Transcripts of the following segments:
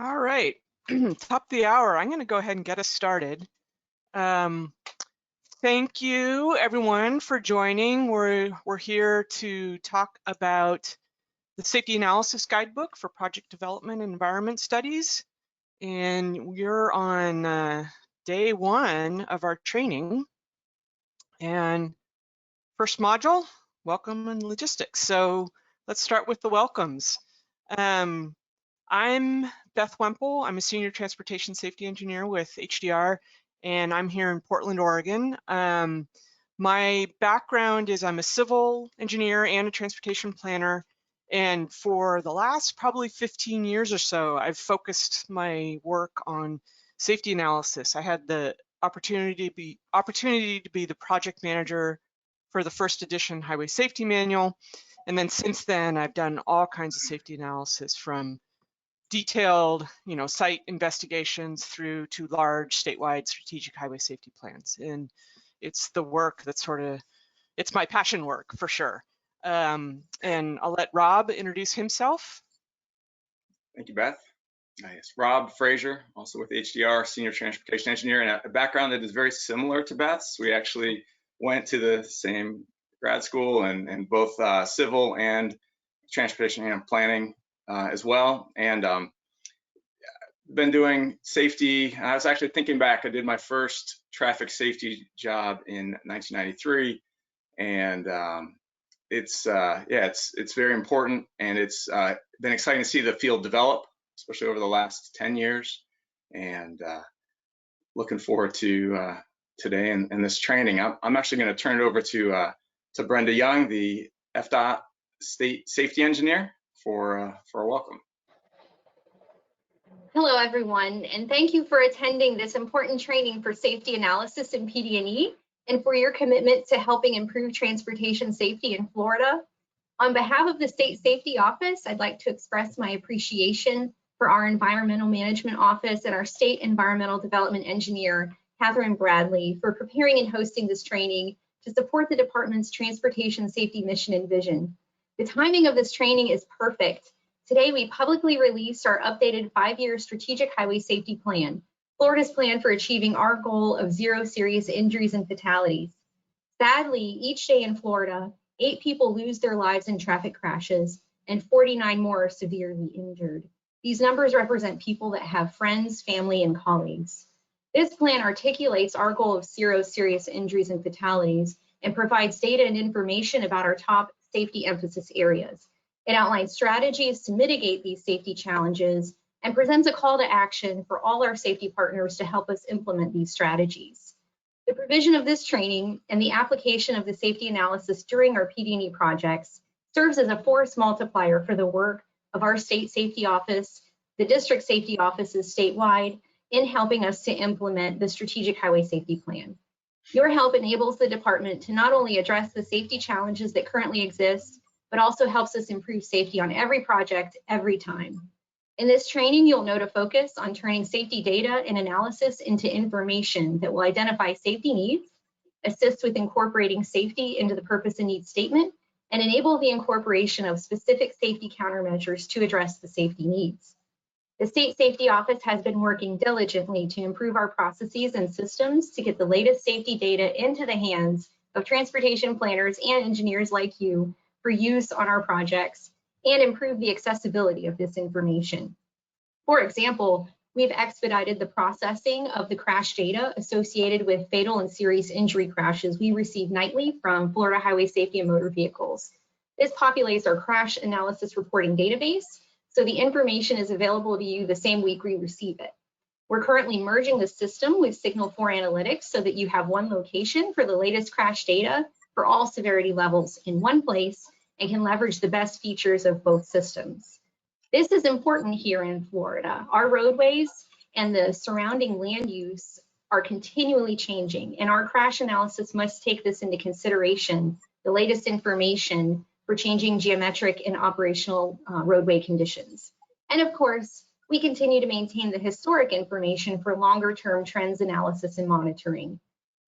All right, top of the hour. I'm going to go ahead and get us started. Thank you, everyone, for joining. We're here to talk about the Safety Analysis Guidebook for Project Development and Environment Studies. And we're on day one of our training. And first module, welcome and logistics. So let's start with the welcomes. I'm Beth Wemple. I'm a senior transportation safety engineer with HDR, and I'm here in Portland, Oregon. My background is I'm a civil engineer and a transportation planner, and for the last probably 15 years or so, I've focused my work on safety analysis. I had the opportunity to be the project manager for the first edition Highway Safety Manual, and then since then I've done all kinds of safety analysis, from detailed, site investigations through to large statewide strategic highway safety plans. And it's the work that's it's my passion work for sure. And I'll let Rob introduce himself. Thank you, Beth. Yes, Rob Frazier, also with HDR, senior transportation engineer, and a background that is very similar to Beth's. We actually went to the same grad school and both civil and transportation and planning as well, and been doing safety. I was actually thinking back, I did my first traffic safety job in 1993, and it's very important, and it's been exciting to see the field develop, especially over the last 10 years, and looking forward to today and this training. I'm actually going to turn it over to Brenda Young, the FDOT State Safety Engineer, for a welcome. Hello, everyone, and thank you for attending this important training for safety analysis in PD&E and for your commitment to helping improve transportation safety in Florida. On behalf of the State Safety Office, I'd like to express my appreciation for our Environmental Management Office and our State Environmental Development Engineer, Catherine Bradley, for preparing and hosting this training to support the department's transportation safety mission and vision. The timing of this training is perfect. Today, we publicly released our updated 5-year strategic highway safety plan, Florida's plan for achieving our goal of 0 serious injuries and fatalities. Sadly, each day in Florida, 8 people lose their lives in traffic crashes and 49 more are severely injured. These numbers represent people that have friends, family, and colleagues. This plan articulates our goal of 0 serious injuries and fatalities and provides data and information about our top safety emphasis areas. It outlines strategies to mitigate these safety challenges and presents a call to action for all our safety partners to help us implement these strategies. The provision of this training and the application of the safety analysis during our PD&E projects serves as a force multiplier for the work of our state safety office, the district safety offices statewide, in helping us to implement the strategic highway safety plan. Your help enables the department to not only address the safety challenges that currently exist, but also helps us improve safety on every project, every time. In this training, you'll note a focus on turning safety data and analysis into information that will identify safety needs, assist with incorporating safety into the purpose and needs statement, and enable the incorporation of specific safety countermeasures to address the safety needs. The State Safety Office has been working diligently to improve our processes and systems to get the latest safety data into the hands of transportation planners and engineers like you for use on our projects and improve the accessibility of this information. For example, we've expedited the processing of the crash data associated with fatal and serious injury crashes we receive nightly from Florida Highway Safety and Motor Vehicles. This populates our crash analysis reporting database, so the information is available to you the same week we receive it. We're currently merging the system with Signal 4 Analytics so that you have one location for the latest crash data for all severity levels in one place and can leverage the best features of both systems. This is important here in Florida. Our roadways and the surrounding land use are continually changing, and our crash analysis must take this into consideration, the latest information for changing geometric and operational roadway conditions. And of course, we continue to maintain the historic information for longer-term trends analysis and monitoring.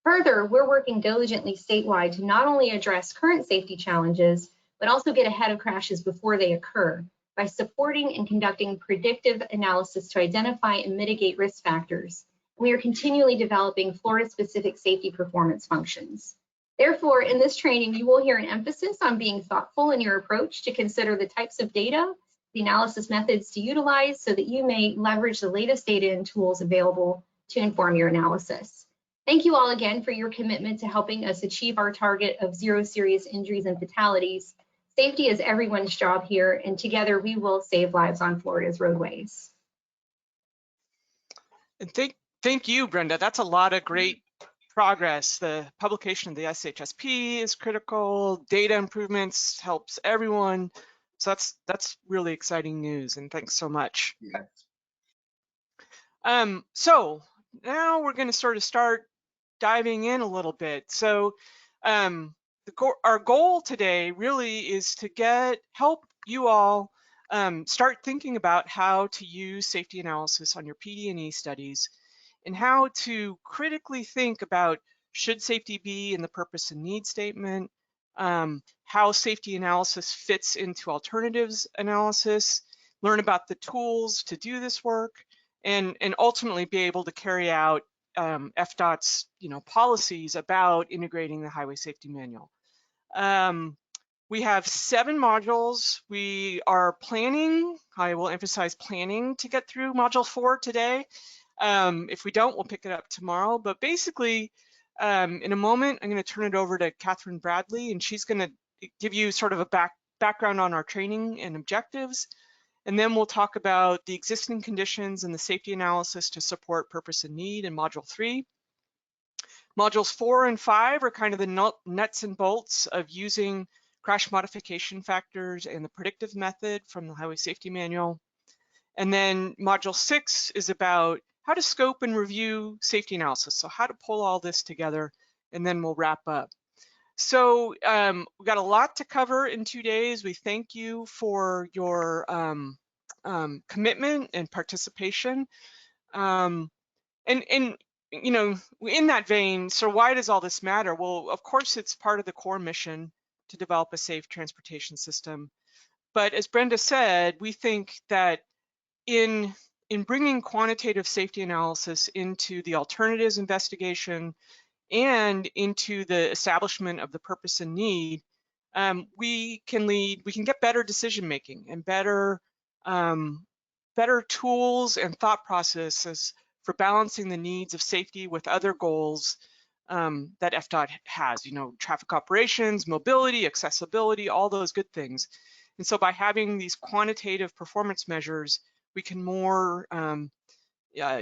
Further, we're working diligently statewide to not only address current safety challenges, but also get ahead of crashes before they occur. by supporting and conducting predictive analysis to identify and mitigate risk factors. We are continually developing Florida-specific safety performance functions. Therefore, in this training, you will hear an emphasis on being thoughtful in your approach to consider the types of data, the analysis methods to utilize so that you may leverage the latest data and tools available to inform your analysis. Thank you all again for your commitment to helping us achieve our target of 0 serious injuries and fatalities. Safety is everyone's job here, and together we will save lives on Florida's roadways. And thank you, Brenda. That's a lot of great progress. The publication of the SHSP is critical. Data improvements helps everyone. So that's really exciting news, and thanks so much. Yes. So now we're going to sort of start diving in a little bit. So our goal today really is to help you all start thinking about how to use safety analysis on your PD&E studies, and how to critically think about should safety be in the purpose and need statement, how safety analysis fits into alternatives analysis, learn about the tools to do this work, and ultimately be able to carry out FDOT's policies about integrating the Highway Safety Manual. We have 7 modules. We are planning, I will emphasize planning, to get through module 4 today. If we don't, we'll pick it up tomorrow. But basically, in a moment, I'm going to turn it over to Catherine Bradley, and she's going to give you sort of a background on our training and objectives. And then we'll talk about the existing conditions and the safety analysis to support purpose and need in module 3. Modules 4 and 5 are kind of the nuts and bolts of using crash modification factors and the predictive method from the Highway Safety Manual. And then module 6 is about how to scope and review safety analysis. So how to pull all this together, and then we'll wrap up. So we've got a lot to cover in 2 days. We thank you for your commitment and participation. And in that vein, so why does all this matter? Well, of course, it's part of the core mission to develop a safe transportation system. But as Brenda said, we think that in bringing quantitative safety analysis into the alternatives investigation and into the establishment of the purpose and need, we can get better decision making and better tools and thought processes for balancing the needs of safety with other goals that FDOT has, traffic operations, mobility, accessibility, all those good things. And so by having these quantitative performance measures, we can more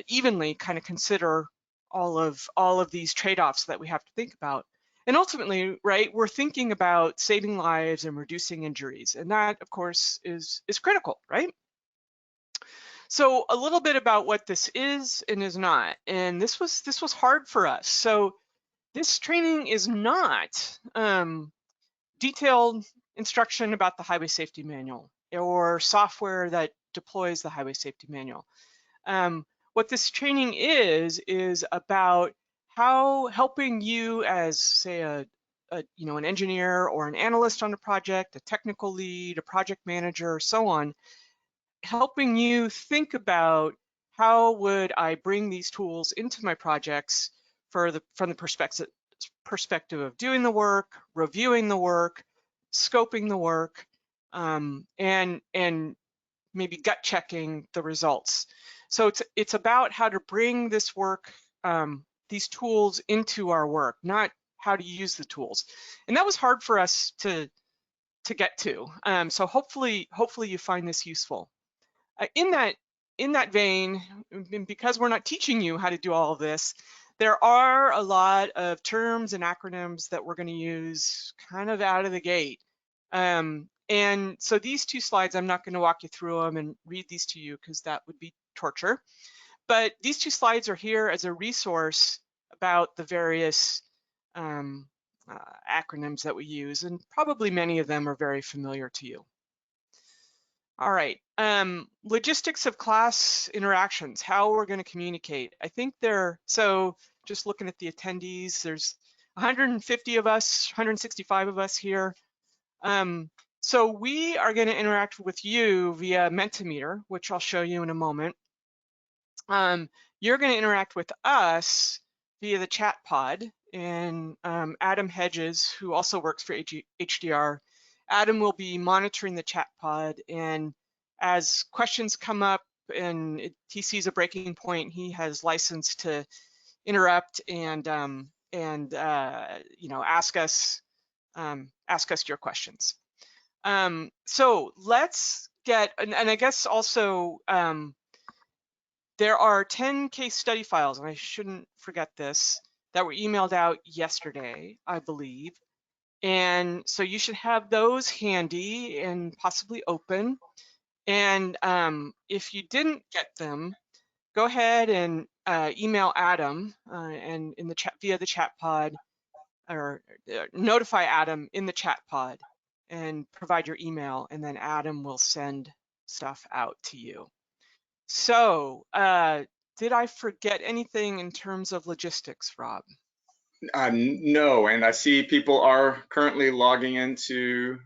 evenly kind of consider all of these trade-offs that we have to think about. And ultimately, right, we're thinking about saving lives and reducing injuries. And that, of course, is critical, right? So a little bit about what this is and is not. And this was hard for us. So this training is not detailed instruction about the Highway Safety Manual or software that deploys the Highway Safety Manual. What this training is about how helping you as, say, an engineer or an analyst on a project, a technical lead, a project manager, so on, helping you think about how would I bring these tools into my projects from the perspective of doing the work, reviewing the work, scoping the work, and maybe gut checking the results. So it's about how to bring this work, these tools into our work, not how to use the tools. And that was hard for us to get to. So hopefully you find this useful. In that vein, because we're not teaching you how to do all of this, there are a lot of terms and acronyms that we're going to use kind of out of the gate. And so these 2 slides, I'm not going to walk you through them and read these to you because that would be torture. But these 2 slides are here as a resource about the various acronyms that we use, and probably many of them are very familiar to you. All right, logistics of class interactions, how we're going to communicate. I think so just looking at the attendees, there's 150 of us, 165 of us here. So we are going to interact with you via Mentimeter, which I'll show you in a moment. You're going to interact with us via the chat pod, and Adam Hedges, who also works for HDR, Adam will be monitoring the chat pod, and as questions come up and he sees a breaking point, he has license to interrupt and you know, ask us your questions. So let's get, and I guess also there are 10 case study files, and I shouldn't forget this, that were emailed out yesterday, I believe. And so you should have those handy and possibly open. And if you didn't get them, go ahead and email Adam and in the chat via the chat pod, or notify Adam in the chat pod and provide your email, and then Adam will send stuff out to you. So did I forget anything in terms of logistics, Rob? No, and I see people are currently logging into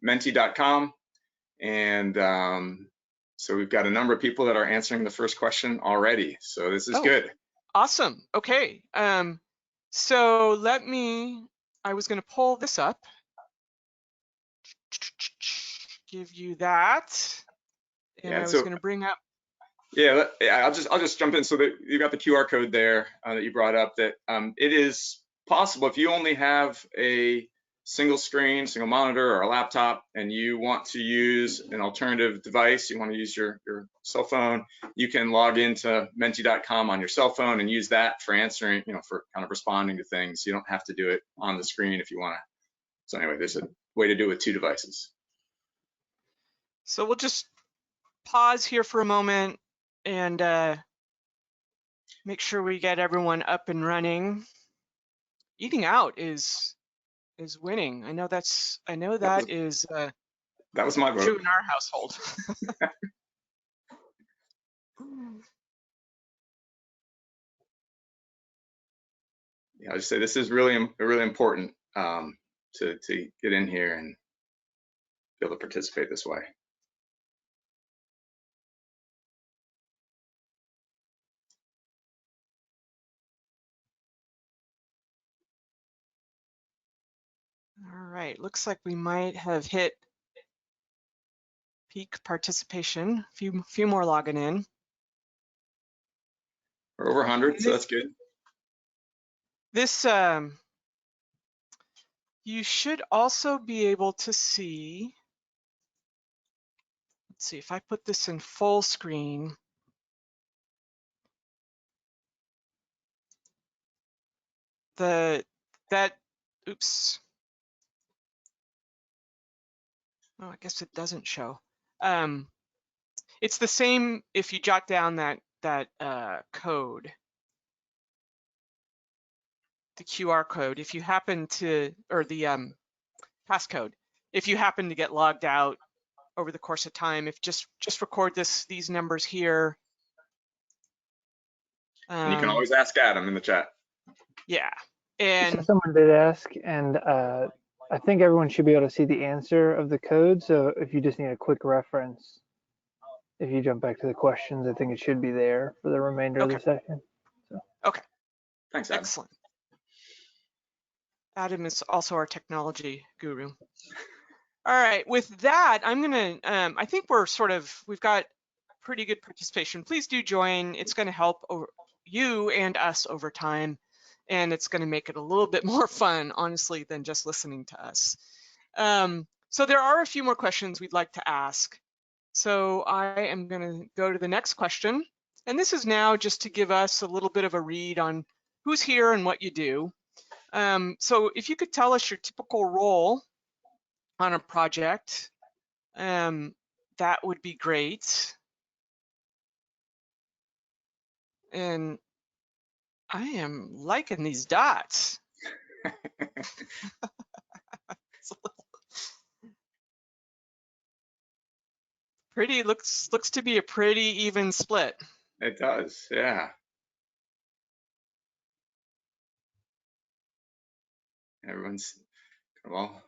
menti.com, and so we've got a number of people that are answering the first question already. So this is good. Awesome. Okay. So let me, I was going to pull this up, give you that, and I was going to bring up. Yeah, I'll just jump in. So that you got the QR code there that you brought up. That it is possible if you only have a single screen, single monitor, or a laptop, and you want to use an alternative device, you want to use your cell phone, you can log into menti.com on your cell phone and use that for answering, you know, for kind of responding to things. You don't have to do it on the screen if you want to. So anyway, there's a way to do it with two devices. So we'll just pause here for a moment and make sure we get everyone up and running. Eating out is winning. I know that is that was my vote. true in our household. Yeah, I just say this is really important to get in here and be able to participate this way. All right, looks like we might have hit peak participation. Few more logging in. We're over 100, so that's good. This you should also be able to see. Let's see if I put this in full screen. Oops. Oh, I guess it doesn't show. It's the same if you jot down that code, the QR code. If you happen to, or the passcode, if you happen to get logged out over the course of time, if just record these numbers here. And you can always ask Adam in the chat. Yeah, and so someone did ask, and I think everyone should be able to see the answer of the code. So if you just need a quick reference, if you jump back to the questions, I think it should be there for the remainder of the session. So. Okay. Thanks, Adam. Excellent. Adam is also our technology guru. All right, with that, I'm gonna, I think we've got pretty good participation. Please do join. It's gonna help you and us over time, and it's gonna make it a little bit more fun, honestly, than just listening to us. So there are a few more questions we'd like to ask. So I am gonna go to the next question. And this is now just to give us a little bit of a read on who's here and what you do. So if you could tell us your typical role on a project, that would be great. And I am liking these dots. Pretty, looks to be a pretty even split. It does, yeah. Everyone's, well,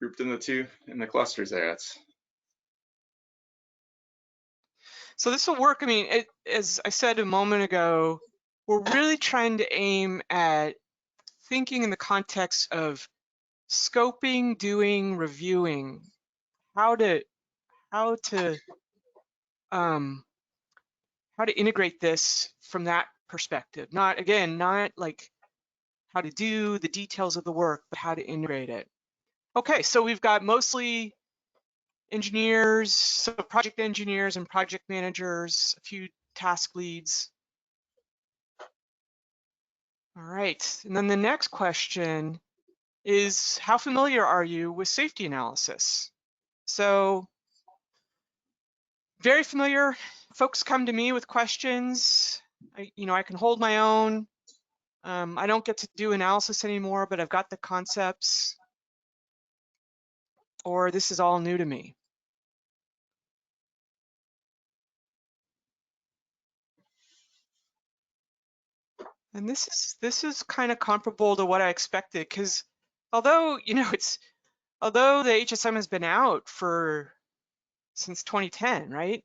grouped in the clusters there. That's So this will work. I mean, as I said a moment ago, we're really trying to aim at thinking in the context of scoping, doing, reviewing, how to integrate this from that perspective. Not like how to do the details of the work, but how to integrate it. Okay, so we've got mostly engineers, so project engineers and project managers, a few task leads. All right, and then the next question is, how familiar are you with safety analysis? So very familiar. Folks come to me with questions. I can hold my own. I don't get to do analysis anymore, but I've got the concepts, or this is all new to me. And this is kind of comparable to what I expected, because although although the HSM has been out since 2010, right?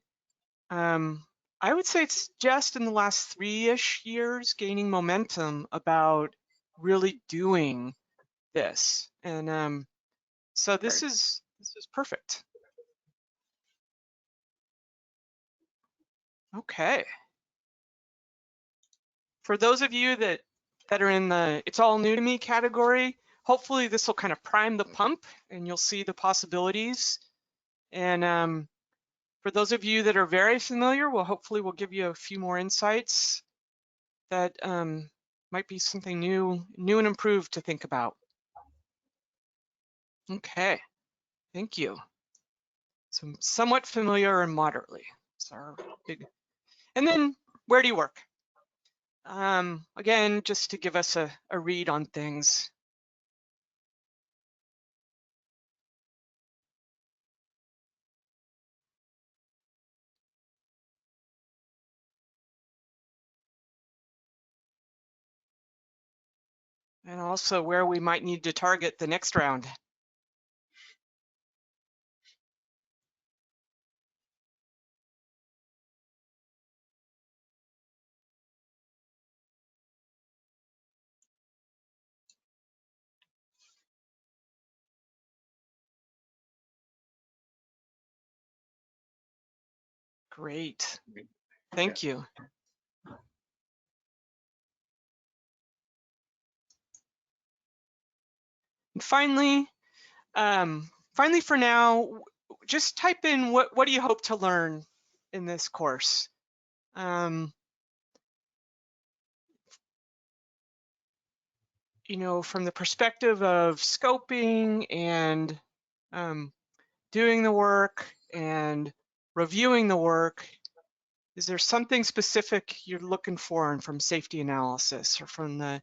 I would say it's just in the last 3-ish years gaining momentum about really doing this, and so this is perfect. Okay. For those of you that are in the "it's all new to me" category, hopefully this will kind of prime the pump and you'll see the possibilities. And for those of you that are very familiar, hopefully we'll give you a few more insights that might be something new and improved to think about. Okay, thank you. So somewhat familiar and moderately. It's our big. And then where do you work? Again, just to give us a read on things. And also where we might need to target the next round. Great, thank you. And finally for now, just type in what do you hope to learn in this course. From the perspective of scoping and doing the work and reviewing the work, is there something specific you're looking for from safety analysis or from the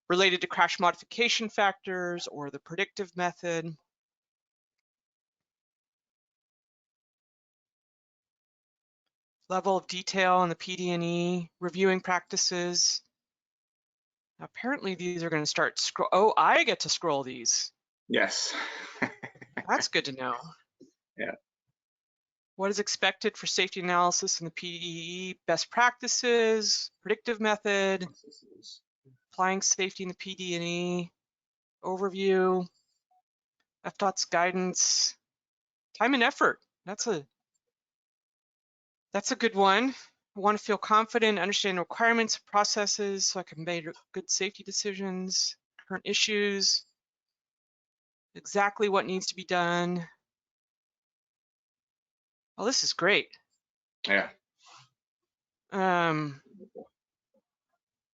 related to crash modification factors or the predictive method? Level of detail in the PD&E reviewing practices. Apparently these are going to start scroll. Oh, I get to scroll these. yes. That's good to know. Yeah. What is expected for safety analysis in the PD&E? Best practices, predictive method, applying safety in the PD&E, overview, FDOT's guidance, time and effort. That's a good one. I want to feel confident, understand requirements, processes, so I can make good safety decisions, current issues, exactly what needs to be done. Oh, this is great. Yeah.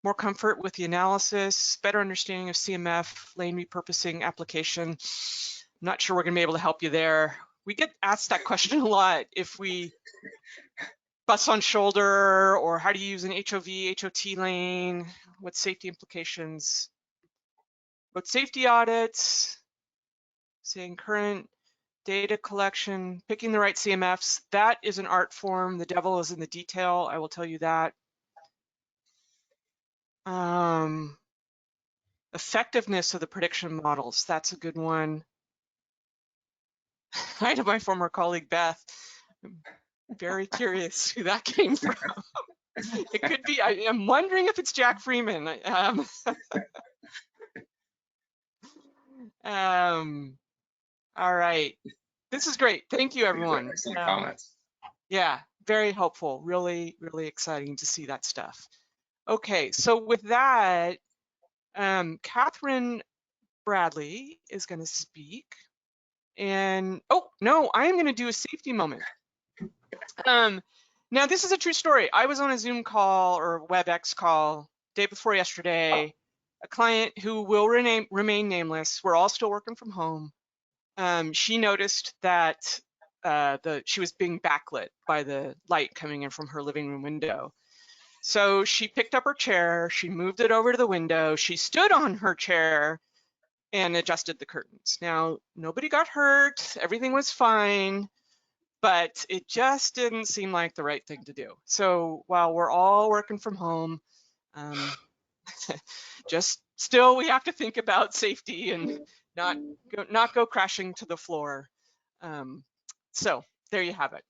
More comfort with the analysis, better understanding of CMF, lane repurposing application. I'm not sure we're going to be able to help you there. We get asked that question a lot if we bus on shoulder, or how do you use an HOV, HOT lane, what safety implications. But safety audits, saying current data collection, picking the right CMFs, that is an art form. The devil is in the detail, I will tell you that. Effectiveness of the prediction models, that's a good one. Hi to my former colleague, Beth. I'm very curious who that came from. It could be, I'm wondering if it's Jack Freeman. All right. This is great. Thank you, everyone. Excellent comments. Yeah, very helpful. Really, really exciting to see that stuff. Okay, so with that, Catherine Bradley is going to speak. And, oh, no, I am going to do a safety moment. Now, this is a true story. I was on a Zoom call or WebEx call day before yesterday. A client who will remain nameless. We're all still working from home. She noticed that she was being backlit by the light coming in from her living room window. So she picked up her chair, she moved it over to the window, she stood on her chair and adjusted the curtains. Now, nobody got hurt, everything was fine, but it just didn't seem like the right thing to do. So while we're all working from home, just still we have to think about safety and not go crashing to the floor. So there you have it.